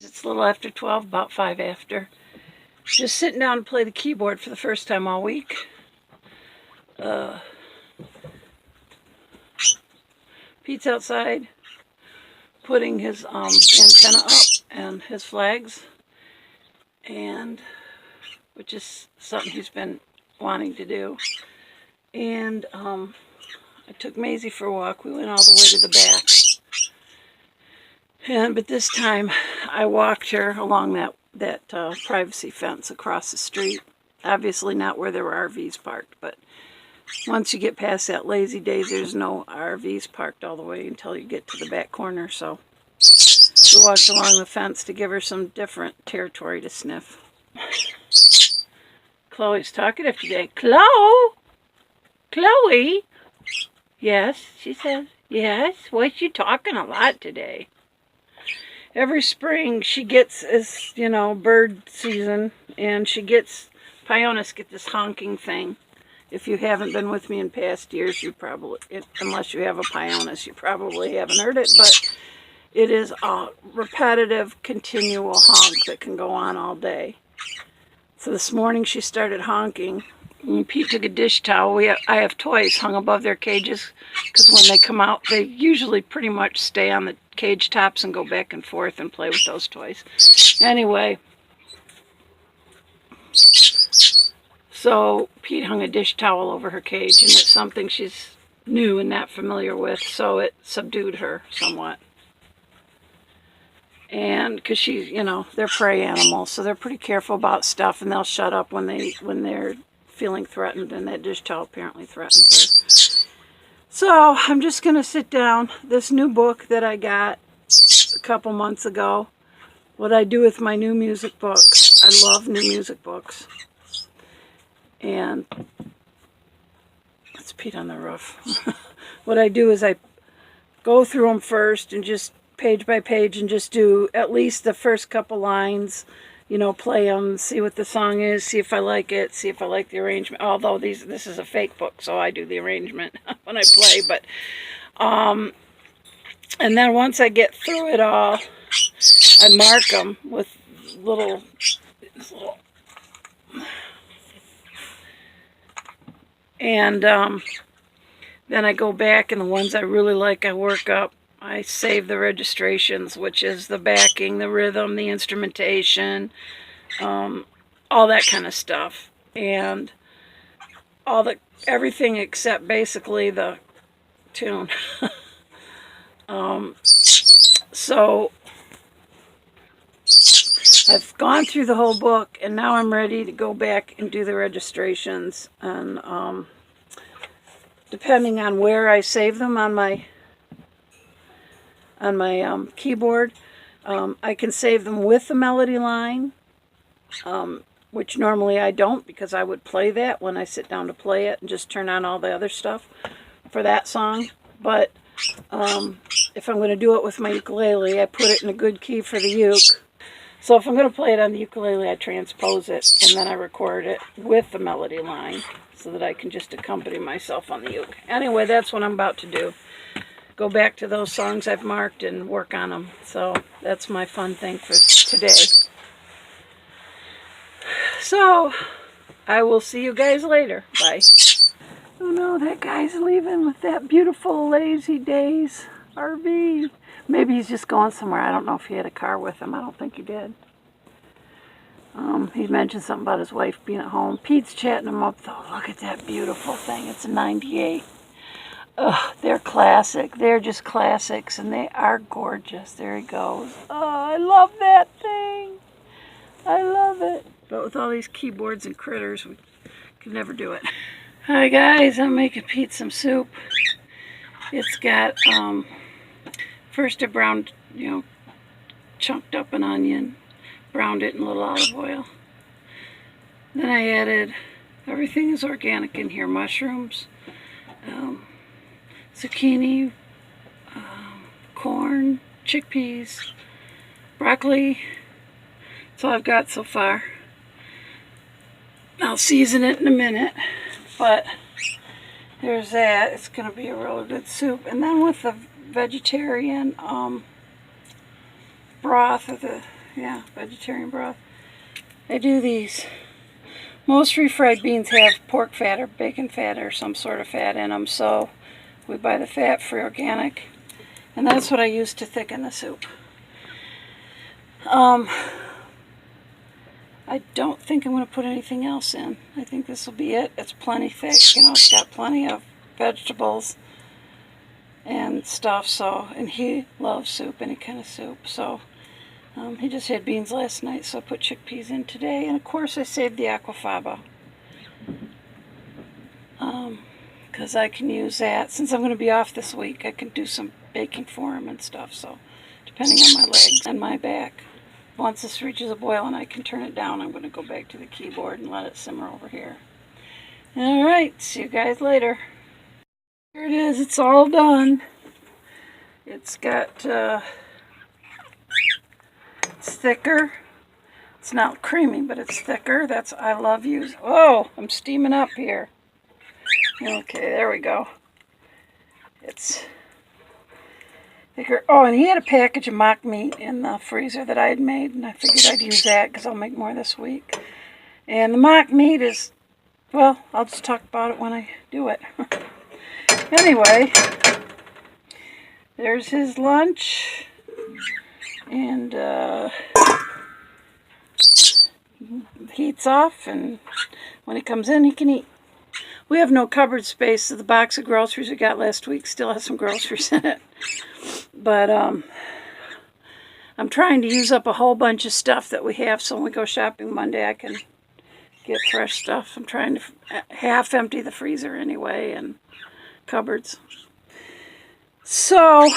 It's a little after 12, about 5 after. Just sitting down to play the keyboard for the first time all week. Pete's outside putting his antenna up and his flags, and which is something he's been wanting to do. And I took Maisie for a walk. We went all the way to the back. But this time I walked her along that privacy fence across the street. Obviously not where there were RVs parked, but once you get past that Lazy Days, there's no RVs parked all the way until you get to the back corner. So we walked along the fence to give her some different territory to sniff. Chloe's talkative today. Chloe? Yes, she says. Yes, well, she's talking a lot today. Every spring she gets, as you know, bird season, and Pioneers get this honking thing. If you haven't been with me in past years, you probably, unless you have a Pioneers, you probably haven't heard it, but it is a repetitive, continual honk that can go on all day. So this morning she started honking. And Pete took a dish towel. I have toys hung above their cages because when they come out, they usually pretty much stay on the cage tops and go back and forth and play with those toys. Anyway, so Pete hung a dish towel over her cage, and it's something she's new and not familiar with, so it subdued her somewhat. And because she's, they're prey animals, so they're pretty careful about stuff, and they'll shut up when they're feeling threatened, and that dish towel apparently threatens her. So I'm just going to sit down. This new book that I got a couple months ago, what I do with my new music book. I love new music books. And let's Pete on the roof. What I do is I go through them first and just page by page and just do at least the first couple lines, play them, see what the song is, see if I like it, see if I like the arrangement. Although this is a fake book, so I do the arrangement when I play. But and then once I get through it all, I mark them with little and then I go back, and the ones I really like I work up. I save the registrations, which is the backing, the rhythm, the instrumentation, all that kind of stuff, and everything except basically the tune. So I've gone through the whole book, and now I'm ready to go back and do the registrations, and depending on where I save them on my keyboard, I can save them with the melody line, which normally I don't, because I would play that when I sit down to play it and just turn on all the other stuff for that song. But if I'm going to do it with my ukulele, I put it in a good key for the uke. So if I'm going to play it on the ukulele, I transpose it, and then I record it with the melody line so that I can just accompany myself on the uke. Anyway, that's what I'm about to do. Go back to those songs I've marked and work on them. So that's my fun thing for today. So I will see you guys later. Bye. Oh no, that guy's leaving with that beautiful Lazy Days RV. Maybe he's just going somewhere. I don't know if he had a car with him. I don't think he did. He mentioned something about his wife being at home. Pete's chatting him up though. Look at that beautiful thing. It's a 98. Ugh, they're classic. They're just classics, and they are gorgeous. There he goes. Oh, I love that thing. I love it. But with all these keyboards and critters, we could never do it. Hi guys, I'm making Pete some soup. It's got, first I browned, chunked up an onion, browned it in a little olive oil. Then I added, everything is organic in here, mushrooms, zucchini, corn, chickpeas, broccoli. That's all I've got so far. I'll season it in a minute, but there's that. It's going to be a real good soup. And then with the vegetarian broth, or the Yeah, vegetarian broth. I do these. Most refried beans have pork fat or bacon fat or some sort of fat in them, so we buy the fat-free organic. And that's what I use to thicken the soup. I don't think I'm going to put anything else in. I think this will be it. It's plenty thick, you know, it's got plenty of vegetables and stuff, so, and he loves soup, any kind of soup, so he just had beans last night, so I put chickpeas in today, and of course I saved the aquafaba, because I can use that. Since I'm going to be off this week, I can do some baking for him and stuff, so, depending on my legs and my back. Once this reaches a boil and I can turn it down, I'm going to go back to the keyboard and let it simmer over here. Alright, see you guys later. Here it is, it's all done. It's got, it's thicker. It's not creamy, but it's thicker. That's, I love using, oh, I'm steaming up here. Okay, there we go. It's thicker. Oh, and he had a package of mock meat in the freezer that I had made, and I figured I'd use that because I'll make more this week. And the mock meat is, well, I'll just talk about it when I do it. Anyway, there's his lunch, and heat's off, and when he comes in, he can eat. We have no cupboard space, so the box of groceries we got last week still has some groceries in it. But I'm trying to use up a whole bunch of stuff that we have, so when we go shopping Monday, I can get fresh stuff. I'm trying to half empty the freezer anyway, and cupboards. So,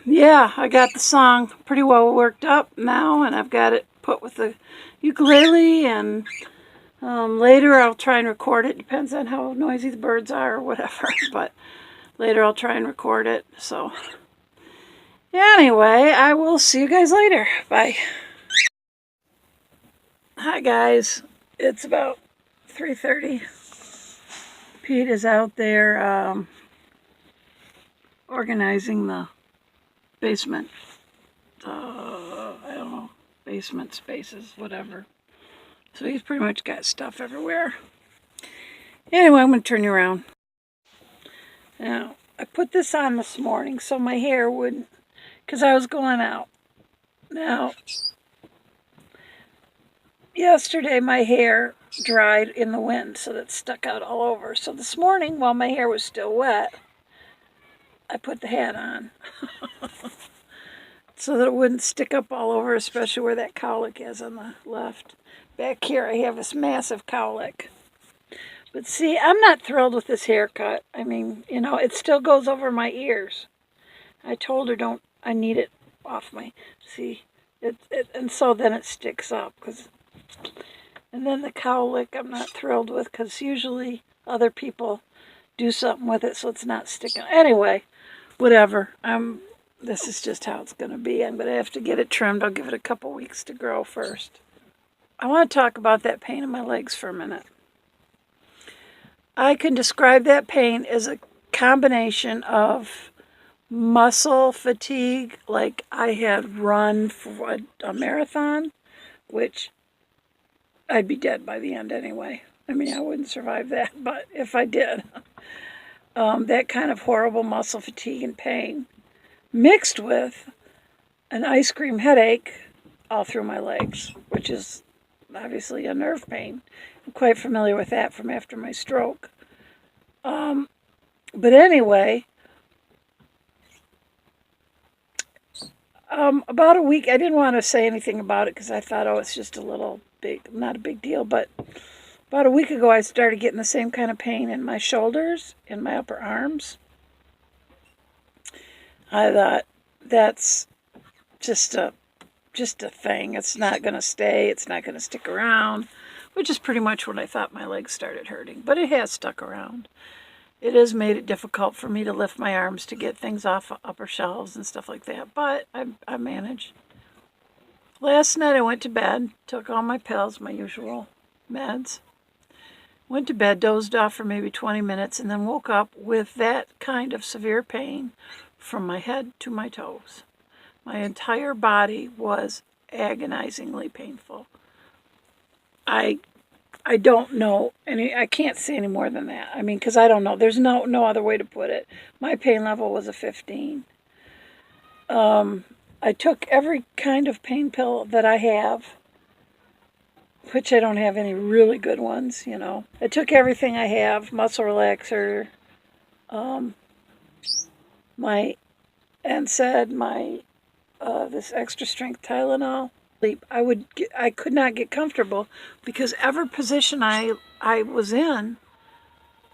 yeah, I got the song pretty well worked up now, and I've got it put with the ukulele, and later I'll try and record it. Depends on how noisy the birds are or whatever, but later I'll try and record it. So, anyway, I will see you guys later. Bye. Hi guys, it's about 3:30. Pete is out there organizing the basement, I don't know, basement spaces, whatever. So he's pretty much got stuff everywhere. Anyway, I'm going to turn you around. Now, I put this on this morning so my hair wouldn't, because I was going out. Now, yesterday my hair dried in the wind, so that stuck out all over. So this morning, while my hair was still wet, I put the hat on so that it wouldn't stick up all over, especially where that cowlick is on the left. Back here I have this massive cowlick. But see, I'm not thrilled with this haircut. I mean, you know, it still goes over my ears. I told her I need it off my, see, and so then it sticks up. And then the cowlick I'm not thrilled with, because usually other people do something with it so it's not sticking. Anyway, whatever. This is just how it's going to be. I'm going to have to get it trimmed. I'll give it a couple weeks to grow first. I want to talk about that pain in my legs for a minute. I can describe that pain as a combination of muscle fatigue, like I had run for a marathon, which I'd be dead by the end anyway. I mean, I wouldn't survive that, but if I did, that kind of horrible muscle fatigue and pain, mixed with an ice cream headache all through my legs, which is obviously a nerve pain. I'm quite familiar with that from after my stroke. But anyway, about a week, I didn't want to say anything about it because I thought, oh, it's just a little big, not a big deal, but about a week ago I started getting the same kind of pain in my shoulders, in my upper arms. I thought, that's just a thing. It's not going to stay. It's not going to stick around, which is pretty much when I thought my legs started hurting. But it has stuck around. It has made it difficult for me to lift my arms to get things off upper shelves and stuff like that. But I managed. Last night I went to bed, took all my pills, my usual meds. Went to bed, dozed off for maybe 20 minutes, and then woke up with that kind of severe pain from my head to my toes. My entire body was agonizingly painful. I don't know I can't say any more than that. I mean, because I don't know. There's no other way to put it. My pain level was a 15. I took every kind of pain pill that I have, which I don't have any really good ones, you know. I took everything I have, muscle relaxer, my NSAID, my this extra strength Tylenol. I could not get comfortable because every position I was in,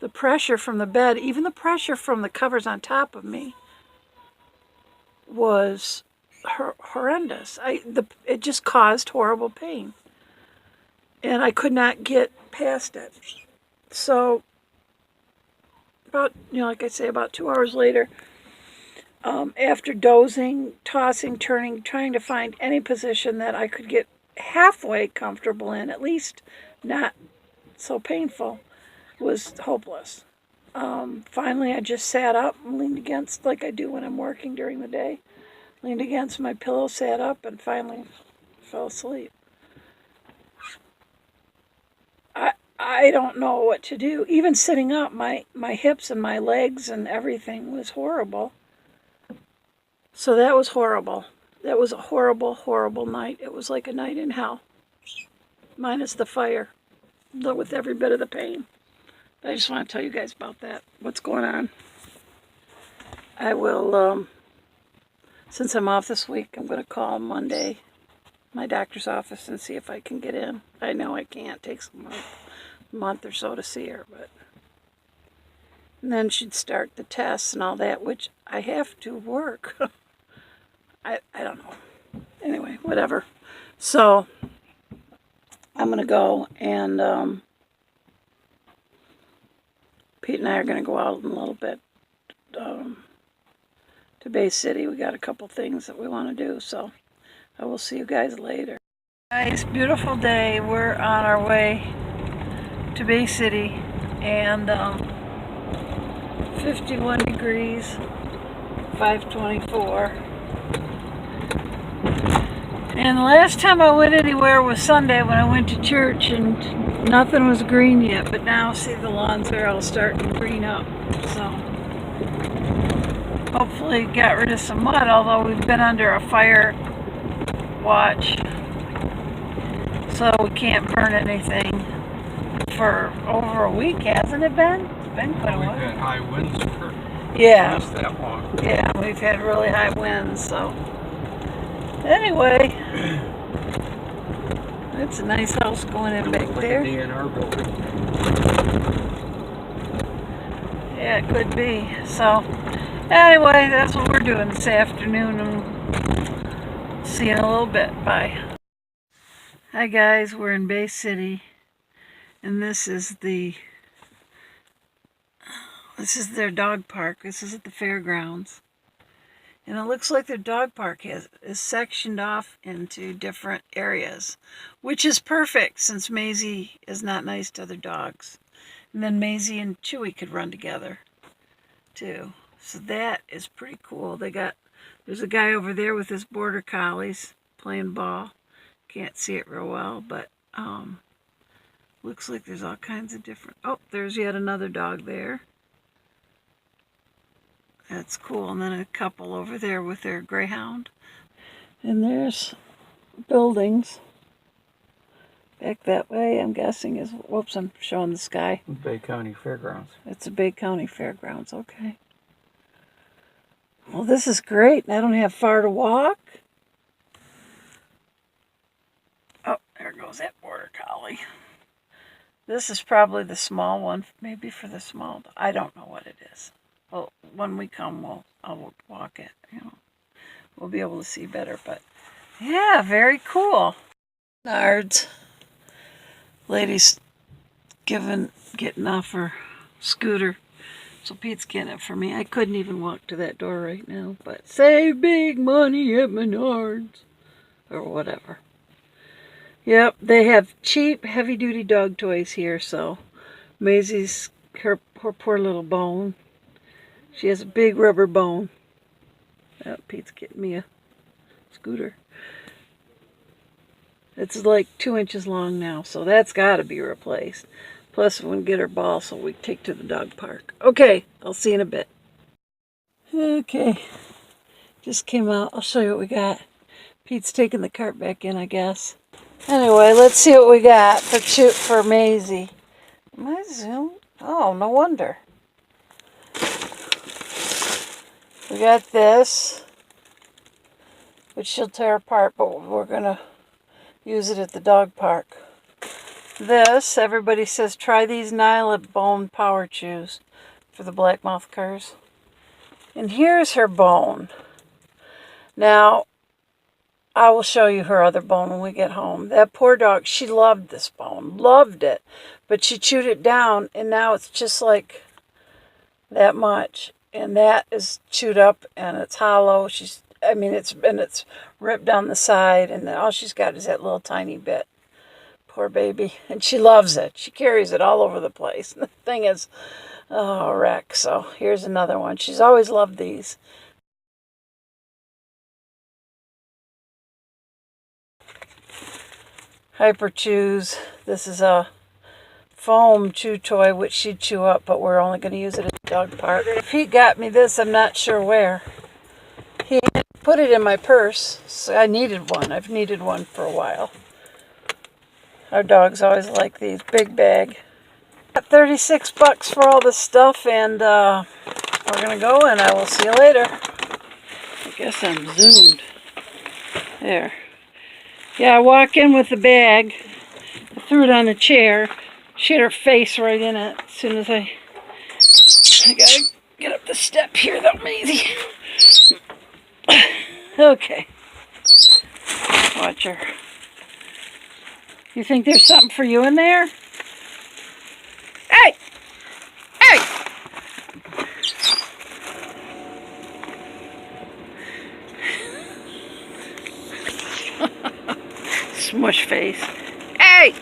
the pressure from the bed, even the pressure from the covers on top of me, was horrendous. It just caused horrible pain, and I could not get past it. So about, like I say, about 2 hours later, after dozing, tossing, turning, trying to find any position that I could get halfway comfortable in, at least not so painful, was hopeless. Finally, I just sat up and leaned against, like I do when I'm working during the day, leaned against my pillow, sat up, and finally fell asleep. I don't know what to do. Even sitting up, my hips and my legs and everything was horrible. So that was horrible. That was a horrible, horrible night. It was like a night in hell, minus the fire, with every bit of the pain. But I just want to tell you guys about that, what's going on. I will, since I'm off this week, I'm going to call Monday, my doctor's office, and see if I can get in. I know I can't. It takes a month or so to see her, but... And then she'd start the tests and all that, which I have to work. I don't know. Anyway, whatever. So, I'm going to go, and Pete and I are going to go out in a little bit to Bay City. We got a couple things that we want to do, so I will see you guys later. Nice, beautiful day. We're on our way to Bay City, and 51 degrees, 524. And the last time I went anywhere was Sunday when I went to church, and nothing was green yet, but now see the lawns are all starting to green up. So hopefully got rid of some mud, although we've been under a fire watch, so we can't burn anything for over a week, hasn't it been? It's been quite a while. We've had high winds for at least that long. Yeah, we've had really high winds, so anyway, it's a nice house going in back there. Like a DNR building. Yeah, it could be. So anyway, that's what we're doing this afternoon, and see you in a little bit. Bye. Hi guys, we're in Bay City, and this is their dog park. This is at the fairgrounds. And it looks like their dog park is sectioned off into different areas, which is perfect since Maisie is not nice to other dogs. And then Maisie and Chewy could run together too. So that is pretty cool. There's a guy over there with his border collies playing ball. Can't see it real well, but looks like there's all kinds of different... Oh, there's yet another dog there. That's cool. And then a couple over there with their greyhound. And there's buildings back that way, I'm guessing is... Whoops, I'm showing the sky. Bay County Fairgrounds. It's a Bay County Fairgrounds, okay. Well, this is great. I don't have far to walk. Oh, there goes that border collie. This is probably the small one, maybe for the small... I don't know what it is. Well, when we come, I'll walk it, We'll be able to see better, but yeah, very cool. Nards. Lady's getting off her scooter, so Pete's getting it for me. I couldn't even walk to that door right now, but save big money at Menards, or whatever. Yep, they have cheap, heavy-duty dog toys here, so Maisie's, her poor little bone. She has a big rubber bone. Oh, Pete's getting me a scooter. It's like 2 inches long now, so that's got to be replaced. Plus, we can get her ball so we can take to the dog park. Okay, I'll see you in a bit. Okay, just came out. I'll show you what we got. Pete's taking the cart back in, I guess. Anyway, let's see what we got for Maisie. Am I zoomed? Oh, no wonder. We got this, which she'll tear apart, but we're going to use it at the dog park. This, everybody says, try these Nyla bone power chews for the blackmouth curs. And here's her bone. Now, I will show you her other bone when we get home. That poor dog, she loved this bone, loved it. But she chewed it down, and now it's just like that much. And that is chewed up, and it's hollow. It's ripped down the side, and all she's got is that little tiny bit. Poor baby. And she loves it. She carries it all over the place. And the thing is, a wreck. So here's another one. She's always loved these. Hyper Chews. This is a foam chew toy, which she'd chew up, but we're only going to use it at the dog park. Pete got me this, I'm not sure where. He put it in my purse, so I needed one. I've needed one for a while. Our dogs always like these. Big bag. Got $36 for all this stuff, and we're going to go, and I will see you later. I guess I'm zoomed. There. Yeah, I walk in with the bag. I threw it on the chair. She had her face right in it as soon as I gotta get up the step here though, Maisie. Okay. Watch her. You think there's something for you in there? Hey! Hey! Smush face. Hey!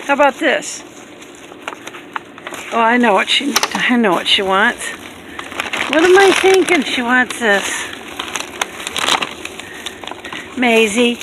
How about this? Oh, I know what she wants. What am I thinking? She wants this. Maisie.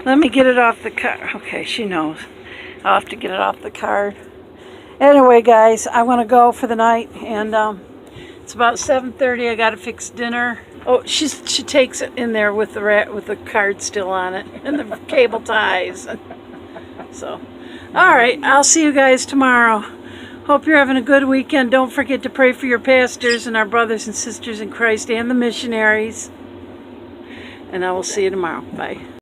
Let me get it off the card. Okay, she knows. I'll have to get it off the card. Anyway, guys, I want to go for the night, and it's about 7:30. I got to fix dinner. Oh, she takes it in there with the card still on it and the cable ties. So, all right, I'll see you guys tomorrow. Hope you're having a good weekend. Don't forget to pray for your pastors and our brothers and sisters in Christ and the missionaries. And I will see you tomorrow. Bye.